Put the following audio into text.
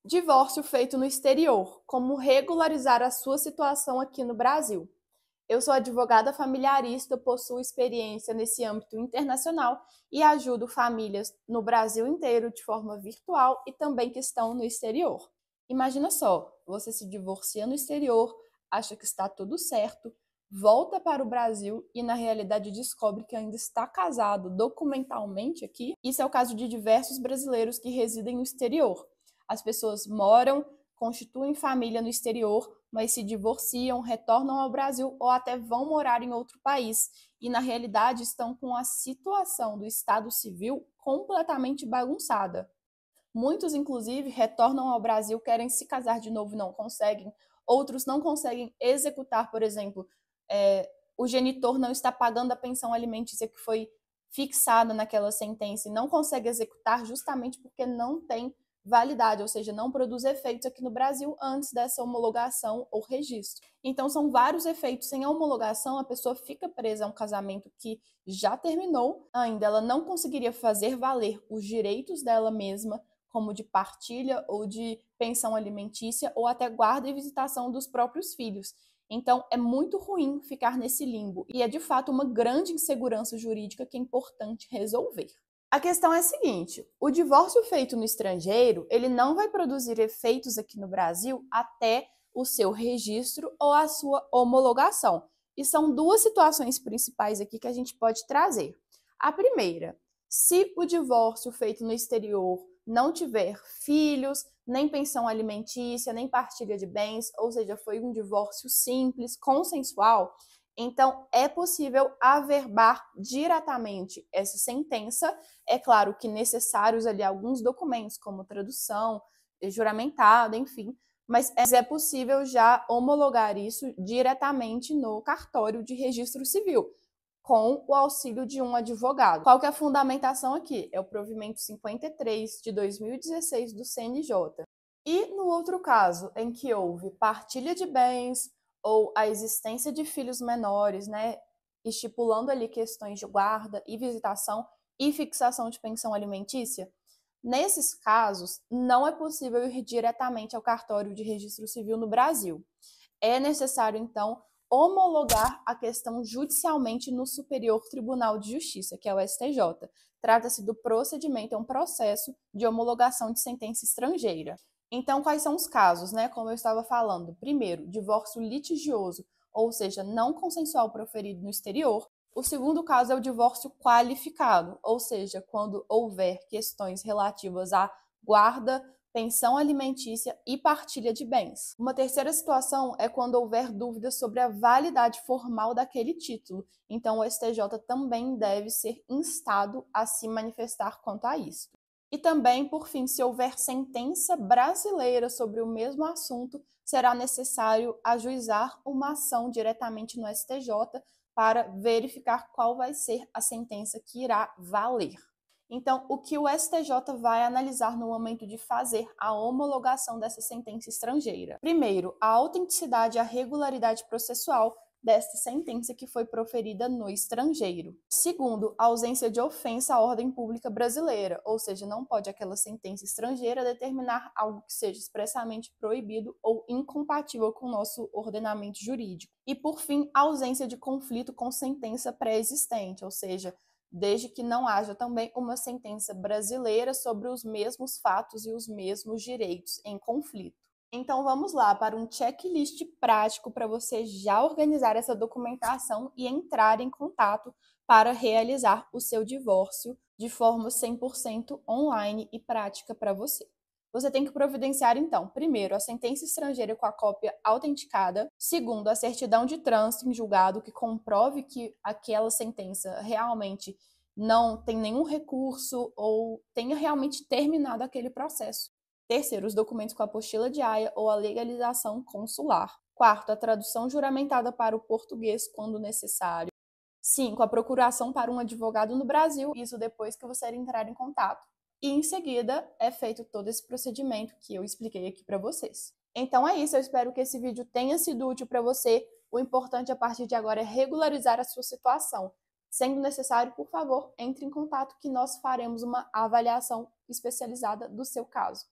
Divórcio feito no exterior, como regularizar a sua situação aqui no Brasil. Eu sou advogada familiarista, possuo experiência nesse âmbito internacional e ajudo famílias no Brasil inteiro de forma virtual e também que estão no exterior. Imagina só, você se divorcia no exterior, acha que está tudo certo, volta para o Brasil e na realidade descobre que ainda está casado documentalmente aqui. Isso é o caso de diversos brasileiros que residem no exterior. As pessoas moram, constituem família no exterior, mas se divorciam, retornam ao Brasil ou até vão morar em outro país e, na realidade, estão com a situação do Estado Civil completamente bagunçada. Muitos, inclusive, retornam ao Brasil, querem se casar de novo e não conseguem. Outros não conseguem executar, por exemplo, o genitor não está pagando a pensão alimentícia que foi fixada naquela sentença e não consegue executar justamente porque não tem validade, ou seja, não produz efeitos aqui no Brasil antes dessa homologação ou registro. Então, são vários efeitos. Sem a homologação, a pessoa fica presa a um casamento que já terminou, ainda ela não conseguiria fazer valer os direitos dela mesma, como de partilha ou de pensão alimentícia, ou até guarda e visitação dos próprios filhos. Então, é muito ruim ficar nesse limbo e é de fato uma grande insegurança jurídica que é importante resolver. A questão é a seguinte: o divórcio feito no estrangeiro, ele não vai produzir efeitos aqui no Brasil até o seu registro ou a sua homologação. E são duas situações principais aqui que a gente pode trazer. A primeira, se o divórcio feito no exterior não tiver filhos, nem pensão alimentícia, nem partilha de bens, ou seja, foi um divórcio simples, consensual, então é possível averbar diretamente essa sentença. É claro que necessários ali alguns documentos, como tradução, juramentada, enfim, mas é possível já homologar isso diretamente no cartório de registro civil, com o auxílio de um advogado. Qual que é a fundamentação aqui? É o provimento 53 de 2016 do CNJ. E no outro caso, em que houve partilha de bens ou a existência de filhos menores, né, estipulando ali questões de guarda e visitação e fixação de pensão alimentícia, nesses casos, não é possível ir diretamente ao cartório de registro civil no Brasil. É necessário, então, homologar a questão judicialmente no Superior Tribunal de Justiça, que é o STJ. Trata-se do procedimento, é um processo de homologação de sentença estrangeira. Então, quais são os casos, né? Como eu estava falando. Primeiro, divórcio litigioso, ou seja, não consensual proferido no exterior. O segundo caso é o divórcio qualificado, ou seja, quando houver questões relativas à guarda, pensão alimentícia e partilha de bens. Uma terceira situação é quando houver dúvidas sobre a validade formal daquele título. Então, o STJ também deve ser instado a se manifestar quanto a isso. E também, por fim, se houver sentença brasileira sobre o mesmo assunto, será necessário ajuizar uma ação diretamente no STJ para verificar qual vai ser a sentença que irá valer. Então, o que o STJ vai analisar no momento de fazer a homologação dessa sentença estrangeira? Primeiro, a autenticidade e a regularidade processual desta sentença que foi proferida no estrangeiro. Segundo, a ausência de ofensa à ordem pública brasileira, ou seja, não pode aquela sentença estrangeira determinar algo que seja expressamente proibido ou incompatível com o nosso ordenamento jurídico. E, por fim, a ausência de conflito com sentença pré-existente, ou seja, desde que não haja também uma sentença brasileira sobre os mesmos fatos e os mesmos direitos em conflito. Então vamos lá para um checklist prático para você já organizar essa documentação e entrar em contato para realizar o seu divórcio de forma 100% online e prática para você. Você tem que providenciar, então, primeiro, a sentença estrangeira com a cópia autenticada. Segundo, a certidão de trânsito em julgado que comprove que aquela sentença realmente não tem nenhum recurso ou tenha realmente terminado aquele processo. Terceiro, os documentos com a apostila de aia ou a legalização consular. Quarto, a tradução juramentada para o português quando necessário. 5, a procuração para um advogado no Brasil, isso depois que você entrar em contato. E em seguida é feito todo esse procedimento que eu expliquei aqui para vocês. Então é isso, eu espero que esse vídeo tenha sido útil para você. O importante a partir de agora é regularizar a sua situação. Sendo necessário, por favor, entre em contato que nós faremos uma avaliação especializada do seu caso.